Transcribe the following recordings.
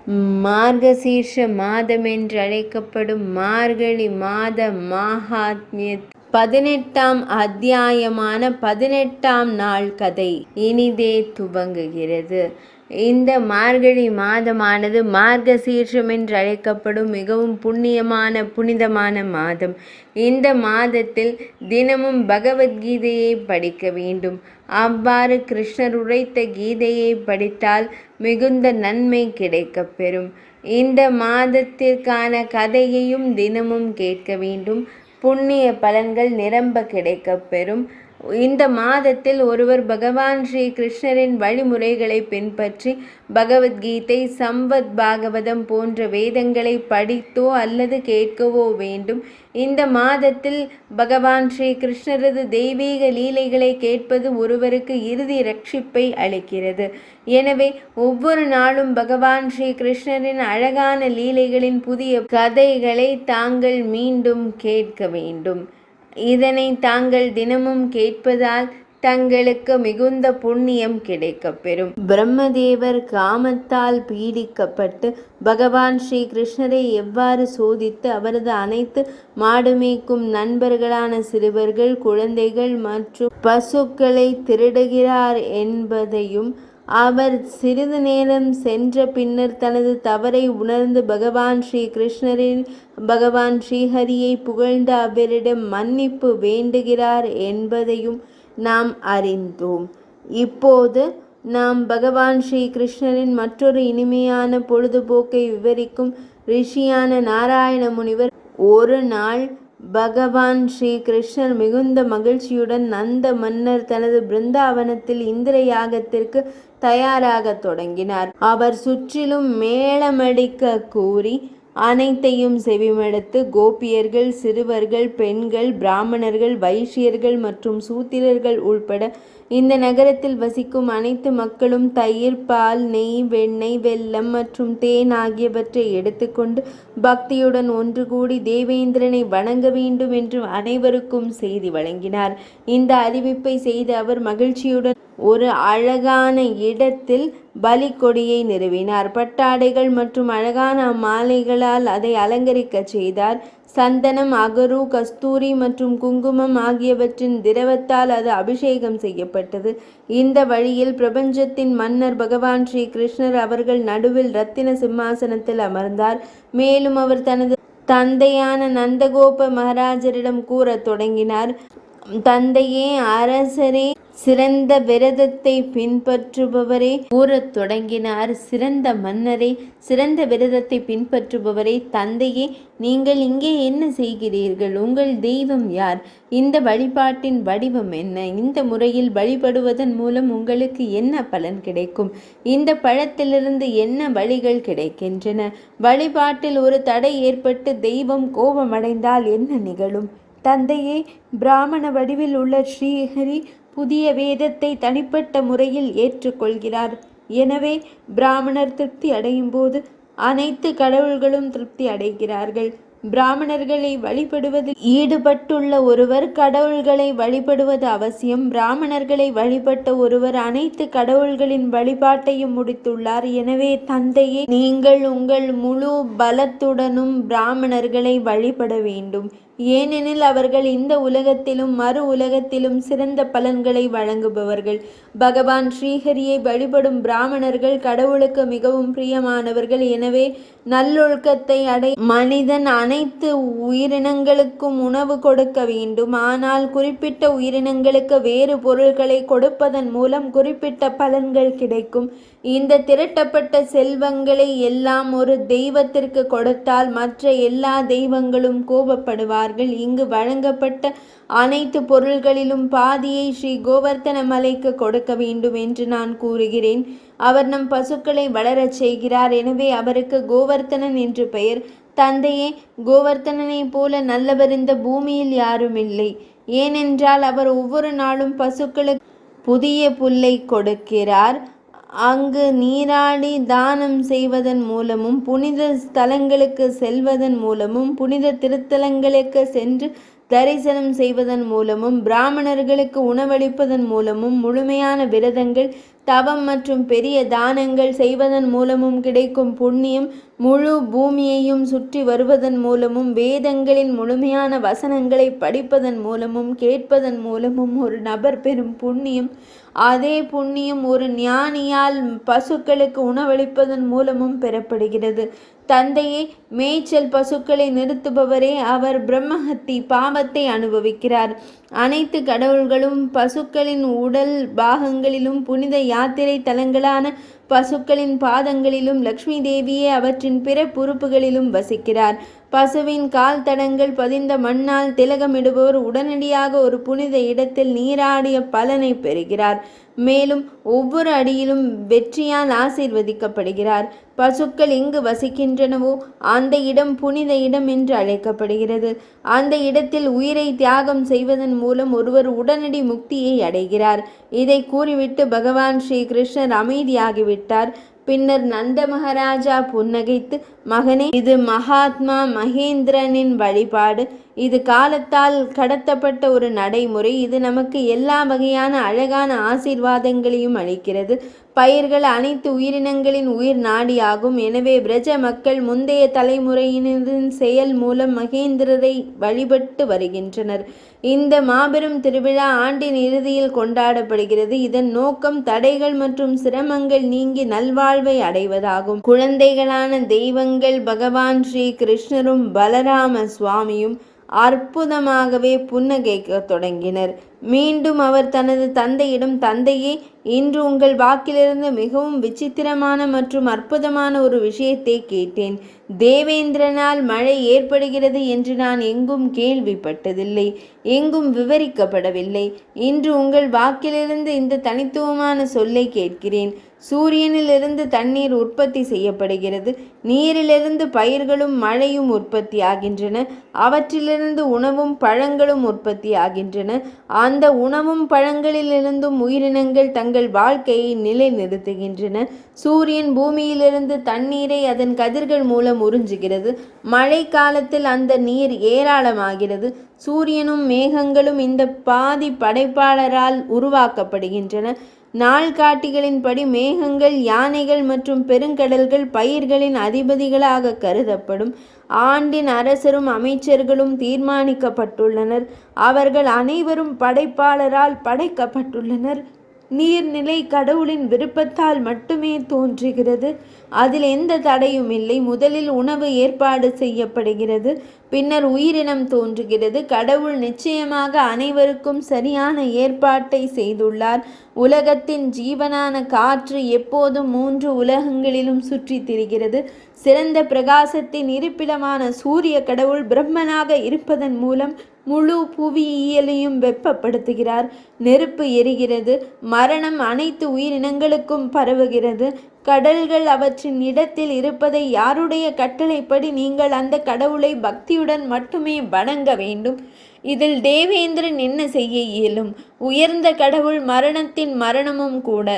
மார்கசீர்ஷ மாதம் என்று அழைக்கப்படும் மார்கழி மாத மாஹாத்மிய 18ஆம் அத்தியாயமான 18ஆம் நாள் கதை இனிதே துவங்குகிறது. இந்த மார்கழி மாதமானது மார்கசீர்ஷம் என்று அழைக்கப்படும் மிகவும் புனிதமான மாதம். இந்த மாதத்தில் தினமும் பகவத்கீதையை படிக்க வேண்டும். அவ்வாறு கிருஷ்ணர் உரைத்த கீதையை படித்தால் மிகுந்த நன்மை கிடைக்கப் பெறும். இந்த மாதத்திற்கான கதையையும் தினமும் கேட்க வேண்டும். புண்ணிய பலன்கள் நிரம்ப கிடைக்கப் பெறும். இந்த மாதத்தில் ஒருவர் பகவான் ஸ்ரீ கிருஷ்ணரின் வழிமுறைகளை பின்பற்றி பகவத்கீதை, சம்பத் பாகவதம் போன்ற வேதங்களை படித்தோ அல்லது கேட்கவோ வேண்டும். இந்த மாதத்தில் பகவான் ஸ்ரீ கிருஷ்ணரது தெய்வீக லீலைகளை கேட்பது ஒருவருக்கு இறுதி ரட்சிப்பை அளிக்கிறது. எனவே ஒவ்வொரு நாளும் பகவான் ஸ்ரீ கிருஷ்ணரின் அழகான லீலைகளின் புதிய கதைகளை தாங்கள் மீண்டும் கேட்க வேண்டும். இதனை தாங்கள் தினமும் கேட்பதால் தங்களுக்கு மிகுந்த புண்ணியம் கிடைக்கப் பெறும். பிரம்மதேவர் காமத்தால் பீடிக்கப்பட்டு பகவான் ஸ்ரீ கிருஷ்ணரை எவ்வாறு சோதித்து அவரது அனைத்து மாடுமேய்க்கும் நண்பர்களான சிறுவர்கள், குழந்தைகள் மற்றும் பசுக்களை திருடுகிறார் என்பதையும், அவர் சிறிது நேரம் சென்ற பின்னர் தனது தவறை உணர்ந்து பகவான் ஸ்ரீ கிருஷ்ணரின் பகவான் ஸ்ரீஹரியை புகழ்ந்து அவரிடம் மன்னிப்பு வேண்டுகிறார் என்பதையும் நாம் அறிந்தோம். இப்போது நாம் பகவான் ஸ்ரீ கிருஷ்ணரின் மற்றொரு இனிமையான பொழுதுபோக்கை விவரிக்கும். ரிஷியான நாராயண முனிவர் ஒரு நாள் பகவான் ஸ்ரீ கிருஷ்ணர் மிகுந்த மகிழ்ச்சியுடன் நந்த மன்னர் தனது பிருந்தாவனத்தில் இந்திர யாகத்திற்கு தயாராக தொடங்கினார். அவர் சுற்றிலும் மேளமடிக்க கூறி அனைத்தையும் செவிமடுத்து கோபியர்கள், சிறுவர்கள், பெண்கள், பிராமணர்கள், வைஷ்யர்கள் மற்றும் சூத்திரர்கள் உள்பட இந்த நகரத்தில் வசிக்கும் அனைத்து மக்களும் தயிர், பால், நெய், வெண்ணெய், வெல்லம் மற்றும் தேன் ஆகியவற்றை எடுத்துக்கொண்டு பக்தியுடன் ஒன்று கூடி தேவேந்திரனை வணங்க வேண்டும் என்று அனைவருக்கும் செய்தி வழங்கினார். இந்த அறிவிப்பை செய்த அவர் மகிழ்ச்சியுடன் ஒரு அழகான இடத்தில் பலி கொடியை நிறுவினார். பட்டாடைகள் மற்றும் அழகான மாலைகளால் அதை அலங்கரிக்க செய்தார். சந்தனம், அகரு, கஸ்தூரி மற்றும் குங்குமம் ஆகியவற்றின் திரவத்தால் அது அபிஷேகம் செய்யப்பட்டது. இந்த வழியில் பிரபஞ்சத்தின் மன்னர் பகவான் ஸ்ரீ கிருஷ்ணர் அவர்கள் நடுவில் ரத்தின சிம்மாசனத்தில் அமர்ந்தார். மேலும் அவர் தனது தந்தையான நந்தகோப மகாராஜரிடம் கூறத் தொடங்கினார். தந்தையே, அரசரே, சிறந்த விரதத்தை பின்பற்றுபவரே, கூறத் தொடங்கினார். சிறந்த மன்னரே, சிறந்த விரதத்தை பின்பற்றுபவரே, தந்தையே, நீங்கள் இங்கே என்ன செய்கிறீர்கள்? உங்கள் தெய்வம் யார்? இந்த வழிபாட்டின் வடிவம் என்ன? இந்த முறையில் வழிபடுவதன் மூலம் உங்களுக்கு என்ன பலன் கிடைக்கும்? இந்த பழத்திலிருந்து என்ன வழிகள் கிடைக்கின்றன? வழிபாட்டில் ஒரு தடை ஏற்பட்டு தெய்வம் கோபமடைந்தால் என்ன நிகழும்? தந்தையே, பிராமண வடிவில் உள்ள ஸ்ரீஹரி புதிய வேதத்தை தனிப்பட்ட முறையில் ஏற்றுக்கொள்கிறார். எனவே பிராமணர் திருப்தி அடையும் போது அனைத்து கடவுள்களும் திருப்தி அடைகிறார்கள். பிராமணர்களை வழிபடுவதில் ஈடுபட்டுள்ள ஒருவர் கடவுள்களை வழிபடுவது அவசியம். பிராமணர்களை வழிபட்ட ஒருவர் அனைத்து கடவுள்களின் வழிபாட்டையும் முடித்துள்ளார். எனவே தந்தையே, நீங்கள் உங்கள் முழு பலத்துடனும் பிராமணர்களை வழிபட வேண்டும். ஏனெனில் அவர்கள் இந்த உலகத்திலும் மறு உலகத்திலும் சிறந்த பலன்களை வழங்குபவர்கள். பகவான் ஸ்ரீஹரியை வழிபடும் பிராமணர்கள் கடவுளுக்கு மிகவும் பிரியமானவர்கள். எனவே நல்லொழுக்கத்தை மனிதன் அனைத்து உயிரினங்களுக்கும் உணவு கொடுக்க வேண்டும். ஆனால் குறிப்பிட்ட உயிரினங்களுக்கு வேறு பொருட்களை கொடுப்பதன் மூலம் குறிப்பிட்ட பலன்கள் கிடைக்கும். இந்த திரட்டப்பட்ட செல்வங்களை எல்லாம் ஒரு தெய்வத்திற்கு கொடுத்தால் மற்ற எல்லா தெய்வங்களும் கோபப்படுவார்கள். இங்கு வழங்கப்பட்ட அனைத்து பொருள்களிலும் பாதியை ஸ்ரீ கோவர்த்தன மலைக்கு கொடுக்க வேண்டும் என்று நான் கூறுகிறேன். அவர் நம் பசுக்களை வளரச் செய்கிறார். எனவே அவருக்கு கோவர்த்தனன் என்று பெயர். தந்தையே, கோவர்த்தனனை போல நல்லவர் இந்த பூமியில் யாரும் இல்லை. ஏனென்றால் அவர் ஒவ்வொரு நாளும் பசுக்களுக்கு புதிய புல்லை கொடுக்கிறார். அங்கு நீராடி தானம் செய்வதன் மூலமும், புனித ஸ்தலங்களுக்கு செல்வதன் மூலமும், புனித திருத்தலங்களுக்கு சென்று தரிசனம் செய்வதன் மூலமும், பிராமணர்களுக்கு உணவளிப்பதன் மூலமும், முழுமையான விரதங்கள் தவம் மற்றும் பெரிய தானங்கள் செய்வதன் மூலமும் கிடைக்கும் புண்ணியம், முழு பூமியையும் சுற்றி வருவதன் மூலமும், வேதங்களின் முழுமையான வசனங்களை படிப்பதன் மூலமும் கேட்பதன் மூலமும் ஒரு நபர் பெறும் புண்ணியம், அதே புண்ணியம் ஒரு ஞானியால் பசுக்களுக்கு உணவளிப்பதன் மூலமும் பெறப்படுகிறது. தந்தையே, மேய்ச்சல் பசுக்களை நிறுத்துபவரே, அவர் பிரம்மஹத்தி பாவத்தை அனுபவிக்கிறார். அனைத்து கடவுள்களும் பசுக்களின் உடல் பாகங்களிலும் புனித யாத்திரை தலங்களான பசுக்களின் பாதங்களிலும் லக்ஷ்மி தேவியே அவற்றின் பிற உறுப்புகளிலும் வசிக்கிறார். பசுவின் கால் தடங்கள் பதிந்த மண்ணால் திலகமிடுபவர் உடனடியாக ஒரு புனித இடத்தில் நீராடிய பலனை பெறுகிறார். மேலும் ஒவ்வொரு அடியிலும் வெற்றியால் ஆசீர்வதிக்கப்படுகிறார். பசுக்கள் எங்கு வசிக்கின்றனவோ அந்த இடம் புனித இடம் என்று அழைக்கப்படுகிறது. அந்த இடத்தில் உயிரை தியாகம் செய்வதன் மூலம் ஒருவர் உடனடி முக்தியை அடைகிறார். இதை கூறிவிட்டு பகவான் ஸ்ரீ கிருஷ்ணர் அமைதியாகிவிட்டார். பின்னர் நந்த மகாராஜா புன்னகைத்து, மகனே, இது மகாத்மா மகேந்திரனின் வழிபாடு. இது காலத்தால் கடத்தப்பட்ட ஒரு நடைமுறை. இது நமக்கு எல்லா வகையான அழகான ஆசீர்வாதங்களையும் அளிக்கிறது. பயிர்கள் அனைத்து உயிரினங்களின் உயிர் நாடியாகும். எனவே பிரஜ மக்கள் முந்தைய தலைமுறையினரின் செயல் மூலம் மகேந்திரரை வழிபட்டு வருகின்றனர். இந்த மாபெரும் திருவிழா ஆண்டின் இறுதியில் கொண்டாடப்படுகிறது. இதன் நோக்கம் தடைகள் மற்றும் சிரமங்கள் நீங்கி நல்வாழ்வை அடைவதாகும். குழந்தைகளான தெய்வங்கள் பகவான் ஸ்ரீ கிருஷ்ணரும் பலராம சுவாமியும் அற்புதமாகவே புன்னகைக்க தொடங்கினர். மீண்டும் அவர் தனது தந்தையிடம், தந்தையே, இன்று உங்கள் வாக்கிலிருந்து மிகவும் விசித்திரமான மற்றும் அற்புதமான ஒரு விஷயத்தை கேட்டேன். தேவேந்திரனால் மழை ஏற்படுகிறது என்று நான் எங்கும் கேள்விப்பட்டதில்லை, எங்கும் விவரிக்கப்படவில்லை. இன்று உங்கள் வாக்கிலிருந்து இந்த தனித்துவமான சொல்லை கேட்கிறேன். சூரியனிலிருந்து தண்ணீர் உற்பத்தி செய்யப்படுகிறது. நீரிலிருந்து பயிர்களும் மழையும் உற்பத்தி ஆகின்றன. அவற்றிலிருந்து உணவும் பழங்களும் உற்பத்தி ஆகின்றன. அந்த உணவும் பழங்களிலிருந்தும் உயிரினங்கள் தங்கள் வாழ்க்கையை நிலைநிறுத்துகின்றன. சூரியன் பூமியிலிருந்து தண்ணீரை அதன் கதிர்கள் மூலம் உறிஞ்சுகிறது. மழை காலத்தில் அந்த நீர் ஏராளமாகிறது. சூரியனும் மேகங்களும் இந்த பாதி படைப்பாளரால் உருவாக்கப்படுகின்றன. நாள்காட்டிகளின்படி மேகங்கள் யானைகள் மற்றும் பெருங்கடல்கள் பயிர்களின் அதிபதிகளாக கருதப்படும். ஆண்டின் அரசரும் அமைச்சர்களும் தீர்மானிக்கப்பட்டுள்ளனர். அவர்கள் அனைவரும் படைப்பாளரால் படைக்கப்பட்டுள்ளனர். நீர்நிலை கடவுளின் விருப்பத்தால் மட்டுமே தோன்றுகிறது. அதில் எந்த தடையும் இல்லை. முதலில் உணவு ஏற்பாடு செய்யப்படுகிறது, பின்னர் உயிரினம் தோன்றுகிறது. கடவுள் நிச்சயமாக அனைவருக்கும் சரியான ஏற்பாட்டை செய்துள்ளார். உலகத்தின் ஜீவனான காற்று எப்போதும் 3 உலகங்களிலும் சுற்றி திரிகிறது. சிறந்த பிரகாசத்தின் இருப்பிடமான சூரிய கடவுள் பிரம்மனாக இருப்பதன் மூலம் முழு புவியியலையும் வெப்பப்படுத்துகிறார். நெருப்பு எரிகிறது. மரணம் அனைத்து உயிரினங்களுக்கும் பரவுகிறது. கடல்கள் அவற்றின் இடத்தில் இருப்பதை யாருடைய கட்டளைப்படி நீங்கள் அந்த கடவுளை பக்தியுடன் மட்டுமே வணங்க வேண்டும். இதில் தேவேந்திரன் என்ன செய்ய இயலும்? உயர்ந்த கடவுள் மரணத்தின் மரணமும் கூட.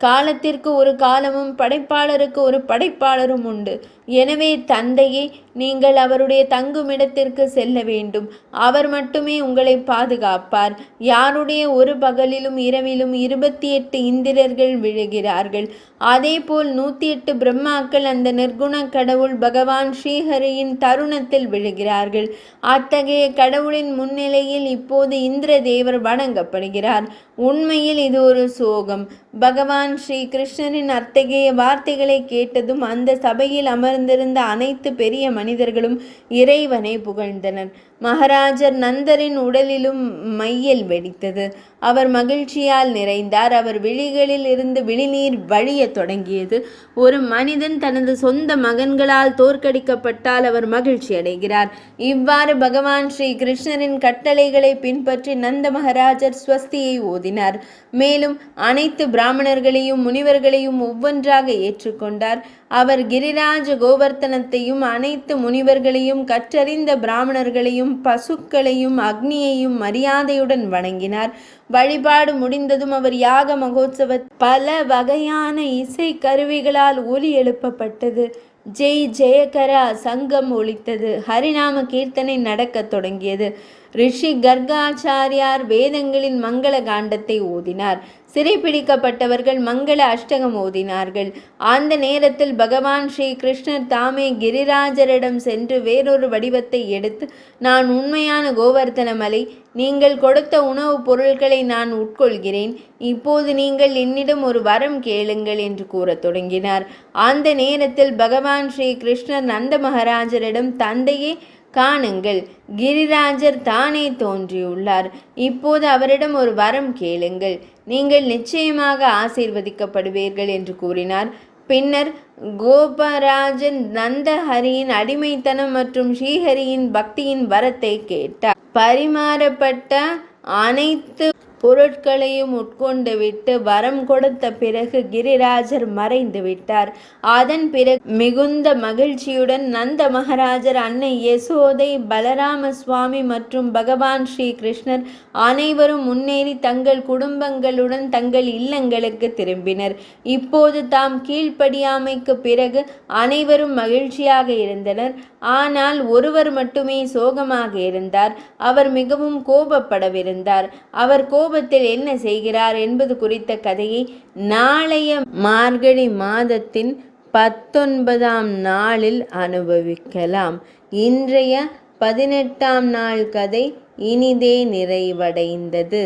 காலத்திற்கு ஒரு காலமும் படைப்பாளருக்கு ஒரு படைப்பாளரும் உண்டு. எனவே தந்தையே, நீங்கள் அவருடைய தங்குமிடத்திற்கு செல்ல வேண்டும். அவர் மட்டுமே உங்களை பாதுகாப்பார். யாருடைய ஒரு பகலிலும் இரவிலும் 28 இந்திரர்கள் விழுகிறார்கள். அதேபோல் 108 பிரம்மாக்கள் அந்த நிர்குண கடவுள் பகவான் ஸ்ரீஹரியின் தருணத்தில் விழுகிறார்கள். அத்தகைய கடவுளின் முன்னிலையில் இப்போது இந்திர தேவர் வணங்கப்படுகிறார். உண்மையில் இது ஒரு சோகம். பகவான் ஸ்ரீ கிருஷ்ணரின் அத்தகைய வார்த்தைகளை கேட்டதும் அந்த சபையில் அமர்ந்திருந்த அனைத்து பெரிய மனிதர்களும் இறைவனை புகழ்ந்தனர். மகாராஜர் நந்தரின் உடலிலும் மையல் வெடித்தது. அவர் மகிழ்ச்சியால் நிறைந்தார். அவர் விழிகளில் இருந்து விழிநீர் வழிய தொடங்கியது. ஒரு மனிதன் தனது சொந்த மகன்களால் தோற்கடிக்கப்பட்டால் அவர் மகிழ்ச்சி அடைகிறார். இவ்வாறு பகவான் ஸ்ரீ கிருஷ்ணரின் கட்டளைகளை பின்பற்றி நந்த மகாராஜர் ஸ்வஸ்தியை ஓதினார். மேலும் அனைத்து பிராமணர்களையும் முனிவர்களையும் ஒவ்வொன்றாக ஏற்றுக்கொண்டார். அவர் கிரிராஜ கோவர்த்தனத்தையும் அனைத்து முனிவர்களையும் கற்றறிந்த பிராமணர்களையும் பசுக்களையும் அக்னியையும் மரியாதையுடன் வணங்கினார். வழிபாடு முடிந்ததும் அவர் யாக மகோத்சவ பல வகையான இசை கருவிகளால் ஒலி எழுப்பப்பட்டது. ஜெய் ஜெயகரா சங்கம் ஒலித்தது. ஹரிநாம கீர்த்தனை நடக்கத் தொடங்கியது. ரிஷி கர்காச்சாரியார் வேதங்களின் மங்கள காண்டத்தை ஓதினார். சிறைப்பிடிக்கப்பட்டவர்கள் மங்கள அஷ்டகம் ஓதினார்கள். அந்த நேரத்தில் பகவான் ஸ்ரீ கிருஷ்ணர் தாமே கிரிராஜரிடம் சென்று வேறொரு வடிவத்தை எடுத்து, நான் உண்மையான கோவர்த்தன மலை, நீங்கள் கொடுத்த உணவுப் பொருட்களை நான் உட்கொள்கிறேன், இப்போது நீங்கள் என்னிடம் ஒரு வரம் கேளுங்கள் என்று கூறத் தொடங்கினார். அந்த நேரத்தில் பகவான் ஸ்ரீ கிருஷ்ணர் நந்த மகாராஜரிடம், தந்தையே காணுங்கள், கிரிராஜர் தானே தோன்றியுள்ளார், இப்போது அவரிடம் ஒரு வரம் கேளுங்கள், நீங்கள் நிச்சயமாக ஆசீர்வதிக்கப்படுவீர்கள் என்று கூறினார். பின்னர் கோபராஜன் நந்தஹரியின் அடிமைத்தனம் மற்றும் ஸ்ரீஹரியின் பக்தியின் வரத்தை கேட்டார். பரிமாறப்பட்ட அனைத்து பொருட்களையும் உட்கொண்டு விட்டு வரம் கொடுத்த பிறகு கிரிராஜர் மறைந்து விட்டார். அதன் பிறகு மிகுந்த மகிழ்ச்சியுடன் நந்த மகாராஜர், அன்னை யசோதை, பலராம சுவாமி மற்றும் பகவான் ஸ்ரீ கிருஷ்ணர் அனைவரும் முன்னேறி தங்கள் குடும்பங்களுடன் தங்கள் இல்லங்களுக்கு திரும்பினர். இப்போது தாம் கீழ்ப்படியாமைக்கு பிறகு அனைவரும் மகிழ்ச்சியாக இருந்தனர். ஆனால் ஒருவர் மட்டுமே சோகமாக இருந்தார். அவர் மிகவும் கோபப்படவிருந்தார். அவர் கோபத்தில் என்ன செய்கிறார் என்பது குறித்த கதையை நாளைய மார்கழி மாதத்தின் 19ஆம் நாளில் அனுபவிக்கலாம். இன்றைய 18ஆம் நாள் கதை இனிதே நிறைவடைந்தது.